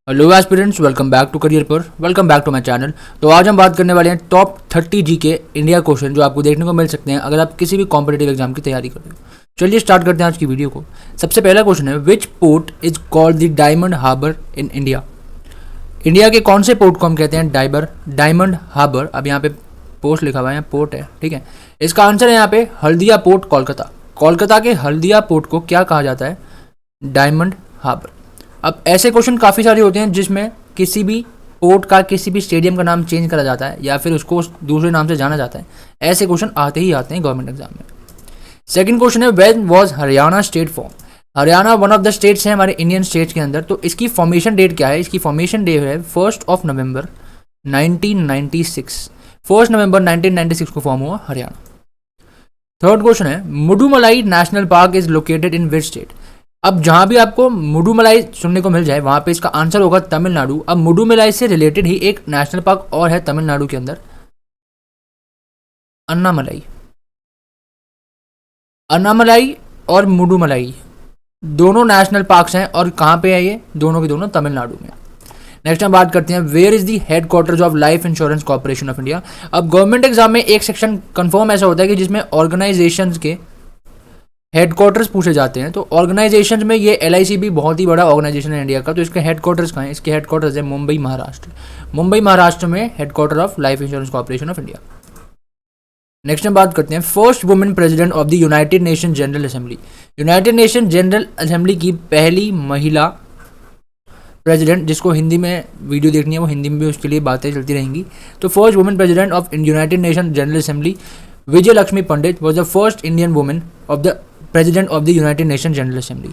Hello aspirants, welcome back to career पर। Welcome back to my channel. तो आज हम बात करने वाले हैं टॉप 30 जी के इंडिया क्वेश्चन जो आपको देखने को मिल सकते हैं अगर आप किसी भी कॉम्पिटेटिव एग्जाम की तैयारी कर रहे हो। चलिए स्टार्ट करते हैं आज की वीडियो को। सबसे पहला क्वेश्चन है, which port is called the Diamond Harbour in India. India के कौन से पोर्ट को हम कहते हैं डायमंड हार्बर। अब यहाँ पे पोस्ट लिखा हुआ है, पोर्ट है, ठीक है। इसका आंसर है यहाँ पे हल्दिया पोर्ट, कोलकाता। कोलकाता के हल्दिया पोर्ट को क्या कहा जाता है? डायमंड हार्बर। अब ऐसे क्वेश्चन काफ़ी सारे होते हैं जिसमें किसी भी पोर्ट का, किसी भी स्टेडियम का नाम चेंज करा जाता है या फिर उसको दूसरे नाम से जाना जाता है। ऐसे क्वेश्चन आते ही आते हैं गवर्नमेंट एग्जाम में। सेकंड क्वेश्चन है, when was Haryana state form. Haryana one of the states है हमारे इंडियन स्टेट्स के अंदर। तो इसकी फॉर्मेशन डेट क्या है? इसकी फॉर्मेशन डेट है 1 नवंबर 1996। 1 नवंबर 1996 को फॉर्म हुआ हरियाणा। थर्ड क्वेश्चन है, Mudumalai national park is located in which state. अब जहां भी आपको मुडुमलाई सुनने को मिल जाए वहां पे इसका आंसर होगा तमिलनाडु। अब मुडुमलाई से रिलेटेड ही एक नेशनल पार्क और है तमिलनाडु के अंदर, अन्नामलाई। अन्नामलाई और मुडुमलाई दोनों नेशनल पार्क्स हैं और कहाँ पे है ये? दोनों के दोनों तमिलनाडु में। नेक्स्ट हम बात करते हैं, where is the headquarters of Life Insurance Corporation of India. अब गवर्नमेंट एग्जाम में एक सेक्शन कंफर्म ऐसा होता है कि जिसमें ऑर्गेनाइजेशंस के हेडक्वार्टर्स पूछे जाते हैं। तो ऑर्गेनाइजेशन में ये LIC भी बहुत ही बड़ा ऑर्गेनाइजेशन है इंडिया का। तो इसके हेडक्वार्टर्स कहाँ हैं? इसके हेडक्वार्टर्स है मुंबई, महाराष्ट्र। मुंबई महाराष्ट्र में headquarter of Life Insurance Corporation of India. Next हम बात करते हैं, first women president of the United nation general assembly. United nation general assembly की पहली महिला प्रेसिडेंट, जिसको हिंदी में वीडियो देखनी है वो हिंदी में भी उसके लिए बातें चलती रहेंगी। तो first women president of United nation general assembly Vijay Lakshmi Pandit was the first Indian women of the President of the United Nations General Assembly.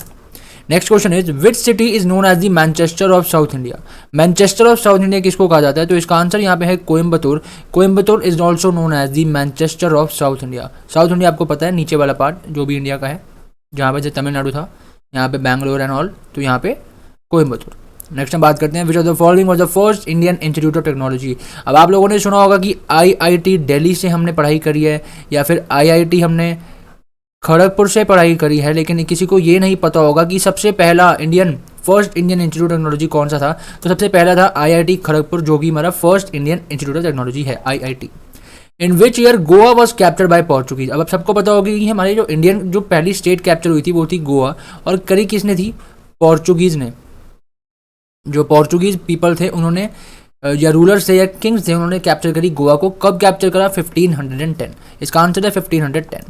Next question is, which city is known as the Manchester of South India? Manchester of South India किसको कहा जाता है? तो इसका answer यहाँ पे है Coimbatore. Coimbatore is also known as the Manchester of South India. South India आपको पता है नीचे वाला पार्ट जो भी इंडिया का है, जहाँ पे तमिलनाडु था, यहाँ पे बैंगलोर एंड ऑल, तो यहाँ पे कोयम्बतूर। नेक्स्ट हम बात करते हैं, which of the following was the first Indian institute of technology. अब आप लोगों ने सुना होगा कि IIT दिल्ली से हमने पढ़ाई करी है या फिर IIT हमने खड़गपुर से पढ़ाई करी है, लेकिन किसी को ये नहीं पता होगा कि सबसे पहला first Indian institute of technology कौन सा था। तो सबसे पहला था IIT खड़गपुर, जो कि हमारा first Indian institute of technology है, IIT। In which year Goa was captured by Portuguese. अब सबको पता होगा कि हमारी जो इंडियन जो पहली स्टेट कैप्चर हुई थी वो थी गोवा, और करी किसने थी? पोर्चुगीज ने। जो पोर्चुगीज पीपल थे उन्होंने, या रूलर्स थे या किंग्स थे, उन्होंने कैप्चर करी गोवा को। कब कैप्चर करा? 1510। इसका आंसर है 1510।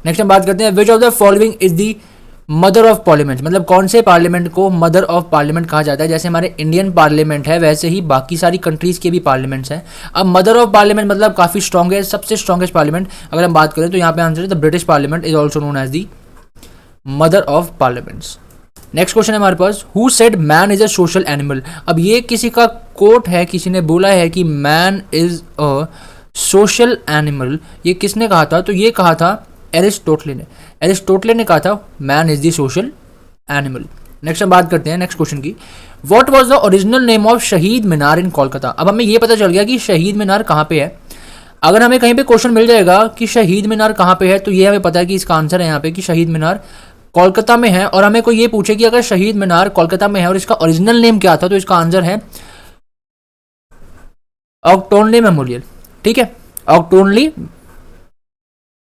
नेक्स्ट हम बात करते हैं, which of the following is the mother of parliament. मतलब कौन से पार्लियामेंट को मदर ऑफ पार्लियामेंट कहा जाता है? जैसे हमारे इंडियन पार्लियामेंट है वैसे ही बाकी सारी कंट्रीज के भी पार्लियामेंट्स हैं। अब मदर ऑफ पार्लियामेंट मतलब काफी स्ट्रॉन्ग है, सबसे स्ट्रॉन्गेस्ट पार्लियामेंट अगर हम बात करें तो यहाँ पे आंसर है the British parliament is also known as the mother of parliaments. Next question है हमारे पास, who said man is a social animal. अब ये किसी का कोट है, किसी ने बोला है कि man is a social animal. ये किसने कहा था? तो ये कहा था एरिस्टोटले ने। एरिस्टोटले ने कहा था man is the social animal. Next हम बात करते हैं नेक्स्ट क्वेश्चन की, what was the original name of शहीद मीनार इन कोलकाता। अब हमें ये पता चल गया कि शहीद मीनार कहाँ पे है। अगर हमें कहीं पे क्वेश्चन मिल जाएगा कि शहीद मीनार कहाँ पे है, तो ये हमें पता है कि इसका आंसर है यहाँ पे कि शहीद मीनार कोलकाता में है। और हमें कोई ये पूछे कि अगर शहीद मीनार कोलकाता में है और इसका ओरिजिनल नेम क्या था, तो इसका आंसर है ऑक्टोनली मेमोरियल। ठीक है, ऑक्टोनली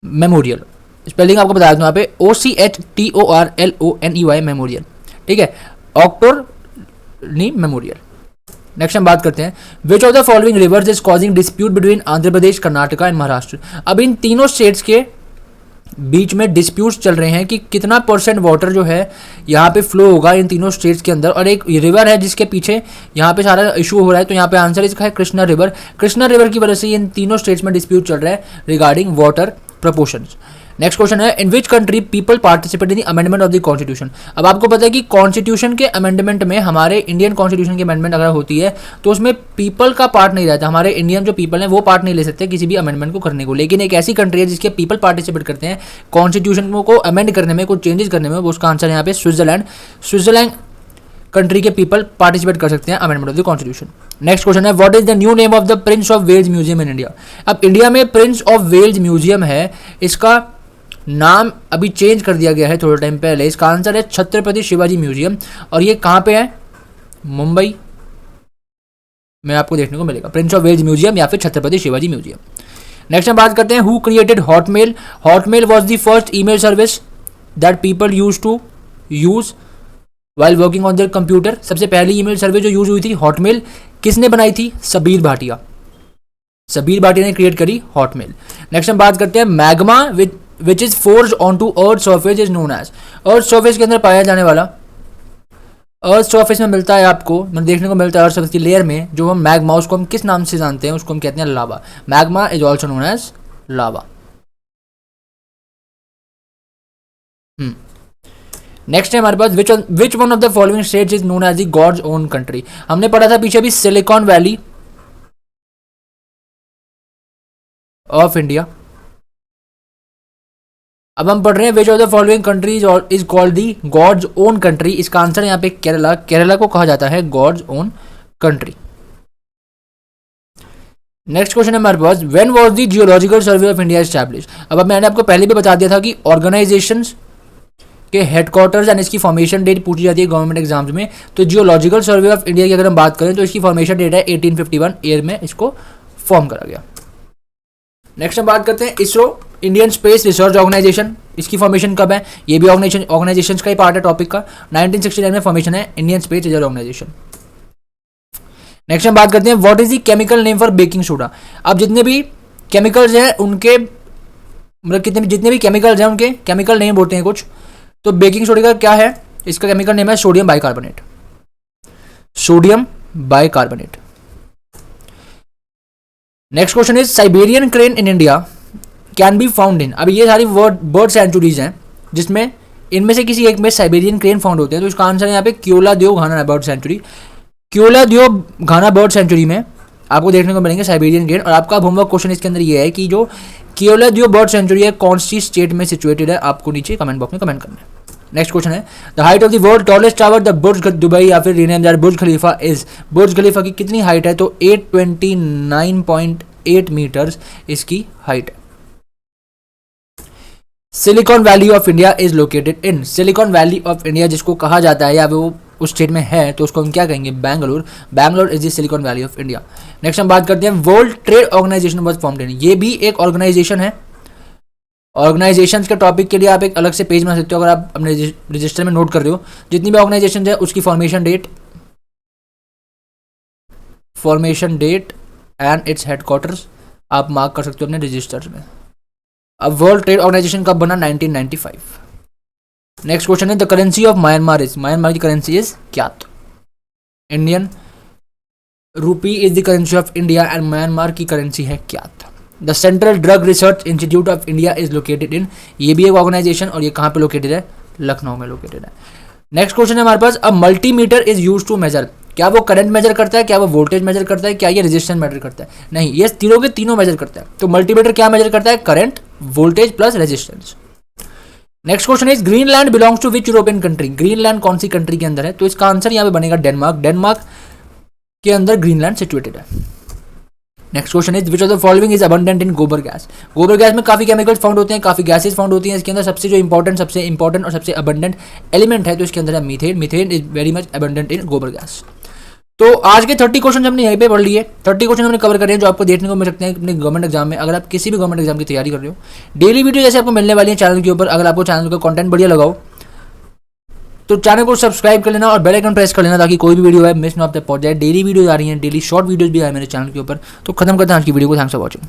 मेमोरियल। स्पेलिंग आपको बता दूं यहाँ पे OCHTORLONEY मेमोरियल। ठीक है, ऑक्टोनली मेमोरियल। नेक्स्ट हम बात करते हैं, which of the following rivers is causing dispute between Andhra Pradesh, Karnataka and Maharashtra. अब इन तीनों स्टेट्स के बीच में डिस्प्यूट्स चल रहे हैं कि कितना % वाटर जो है यहाँ पे फ्लो होगा इन तीनों स्टेट्स के अंदर, और एक रिवर है जिसके पीछे यहाँ पे सारा इशू हो रहा है। तो यहाँ पे आंसर इसका है कृष्णा रिवर। कृष्णा रिवर की वजह से इन तीनों स्टेट्स में डिस्प्यूट चल रहा है regarding water proportions. Next question है, in which country people participate in the amendment of the constitution. अब आपको पता है कि कॉन्स्टिट्यूशन के अमेंडमेंट में, हमारे इंडियन कॉन्स्टिट्यूशन की अमेंडमेंट अगर होती है तो उसमें पीपल का पार्ट नहीं रहता। हमारे इंडियन जो पीपल हैं वो पार्ट नहीं ले सकते किसी भी अमेंडमेंट को करने को। लेकिन एक ऐसी कंट्री है जिसके पीपल पार्टिसिपेट करते हैं कॉन्स्टिट्यूशन को अमेंड करने में, कुछ चेंजेस करने में, वो उसका आंसर यहाँ पे स्विट्जरलैंड। स्विट्जरलैंड कंट्री के पीपल पार्टिसिपेट कर सकते हैं amendment of the constitution. Next question है, what is the new name of the Prince of Wales museum in India. अब इंडिया में प्रिंस ऑफ वेल्स म्यूजियम है, इसका नाम अभी चेंज कर दिया गया है थोड़े टाइम पहले। इसका आंसर है छत्रपति शिवाजी म्यूजियम, और ये कहाँ पे है? मुंबई में आपको देखने को मिलेगा, प्रिंस ऑफ वेल्स म्यूजियम या फिर छत्रपति शिवाजी म्यूजियम। नेक्स्ट हम बात करते हैं who created Hotmail. Hotmail was the first email service that people use to use while working on their computer. सबसे पहली ईमेल सर्विस जो यूज हुई थी हॉटमेल, किसने बनाई थी? सबीर भाटिया। सबीर भाटिया ने क्रिएट करी हॉटमेल। नेक्स्ट हम बात करते हैं magma which is forced on to earth surface is known as. Earth surface के अंदर पाया जाने वाला, अर्थ सर्फेस में मिलता है आपको, मतलब देखने को मिलता है अर्थ सर्फेस की लेयर में जो हम मैग्मा, उसको हम किस नाम से जानते हैं? उसको हम कहते हैं lava. Magma is also known as lava. Next है हमारे पास which one of the following states is known as the God's own country. हमने पढ़ा था पीछे भी सिलिकॉन वैली ऑफ इंडिया। अब हम पढ़ रहे हैं which of the following countries is called the God's own country. इसका आंसर यहाँ पे केरला, केरला को कहा जाता है God's own country. Next question है हमारे पास when was the Geological Survey of India establish. अब मैंने आपको पहले भी बता दिया था कि ऑर्गेनाइजेशंस के हेडक्वार्टर्स एंड इसकी फॉर्मेशन डेट पूछी जाती है गवर्नमेंट एग्जाम्स में। तो जियोलॉजिकल सर्वे ऑफ इंडिया की अगर हम बात करें तो इसकी फॉर्मेशन डेट है 1851 ईयर में इसको फॉर्म करा गया। नेक्स्ट हम बात करते हैं इसरो, इंडियन स्पेस रिसर्च ऑर्गेनाइजेशन। इसकी फॉर्मेशन कब है? ये भी ऑर्गेनाइजेशन का ही पार्ट है टॉपिक का। 1969 में फॉर्मेशन है इंडियन स्पेस रिसर्च ऑर्गेनाइजेशन। नेक्स्ट हम बात करते हैं what is the chemical name for baking soda. अब जितने भी केमिकल्स हैं उनके मतलब जितने भी केमिकल्स हैं उनके केमिकल नेम बोलते हैं कुछ। तो बेकिंग सोडा का क्या है? इसका केमिकल नेम है sodium bicarbonate. Sodium bicarbonate. Next question is Siberian crane in India can be found in. अब ये सारी बर्ड सेंचुरीज हैं जिसमें इनमें से किसी एक में साइबेरियन क्रेन फाउंड होते हैं। तो इसका आंसर यहाँ पे क्योलादियो घाना बर्ड सेंचुरी। क्योलादियो घाना बर्ड सेंचुरी में आपको देखने को मिलेंगे साइबेरियन क्रेन। और आपका होमवर्क क्वेश्चन इसके अंदर ये है कि जो क्योलादियो बर्ड सेंचुरी है कौन सी स्टेट में सिचुएटेड है, आपको नीचे कमेंट बॉक्स में कमेंट करना है। नेक्स्ट क्वेश्चन है the height of the world tallest tower the Burj Dubai या फिर rename that Burj Khalifa is. Burj Khalifa की कितनी हाइट है? तो 829.8 मीटर्स इसकी हाइट है। Silicon Valley of India is located in. Silicon Valley of India जिसको कहा जाता है या वो उस स्टेट में है तो उसको हम क्या कहेंगे? Bangalore. Bangalore is the Silicon Valley of India. Next हम बात करते हैं World Trade Organisation was formed in. ये भी एक ऑर्गेनाइजेशन है। ऑर्गेनाइजेशन के टॉपिक के लिए आप एक अलग से पेज बना सकते हो अगर आप अपने रजिस्टर में नोट कर रहे हो। जितनी भी ऑर्गेनाइजेशन है उसकी formation date and its headquarters आप मार्क कर सकते हो अपने रजिस्टर्स में। अब वर्ल्ड ट्रेड ऑर्गेनाइजेशन कब बना? 1995। नेक्स्ट क्वेश्चन है the currency of Myanmar is. Myanmar की करेंसी इज क्या? Indian rupee is the currency of India and Myanmar की करेंसी है क्या? The central drug research institute of India is located इन। ये भी एक ऑर्गेनाइजेशन और ये कहाँ पे लोकेटेड है? लखनऊ में लोकेटेड है। नेक्स्ट क्वेश्चन है हमारे पास a multimeter is use to measure. क्या वो करंट मेजर करता है? क्या वो वोल्टेज मेजर करता है? क्या ये रेजिस्टेंस मेजर करता है? नहीं, ये तीनों के तीनों मेजर करता है। तो मल्टीमीटर क्या मेजर करता है? Current, voltage plus resistance. Next question is Greenland belongs to which European country. Greenland कौन सी कंट्री के अंदर है? तो इसका आंसर यहाँ पे बनेगा डेनमार्क। डेनमार्क के अंदर ग्रीनलैंड सिचुएटेड है। Next question is which of the following is abundant इन गोबर गैस। गोबर गैस में काफी केमिकल्स फाउंड होते हैं, काफी गैसेस फाउंड होती हैं। इसके अंदर सबसे जो इंपॉर्टेंट और सबसे अबंडेंट एलिमेंट है तो इसके अंदर है methane. Methane is very much abundant इन गोबर गैस। तो आज के 30 क्वेश्चन हमने यहीं पे पढ़ लिए। 30 क्वेश्चन हमने कवर कर रहे हैं जो आपको देखने को मिल सकते हैं अपने गवर्नमेंट एग्जाम में। अगर आप किसी भी गवर्नमेंट एग्जाम की तैयारी कर रहे हो, डेली वीडियो जैसे आपको मिलने वाली है चैनल के ऊपर। अगर आपको चैनल का कंटेंट बढ़िया लगाओ तो चैनल को सब्सक्राइब कर लेना और बेल आइकन प्रेस कर लेना ताकि कोई भी वीडियो है मिस ना आप तक पहुंच जाए। डेली वीडियो आ रही है, डेली शॉर्ट वीडियोस भी आए मेरे चैनल के ऊपर। तो खत्म करते हैं आज की वीडियो को। Thanks for watching.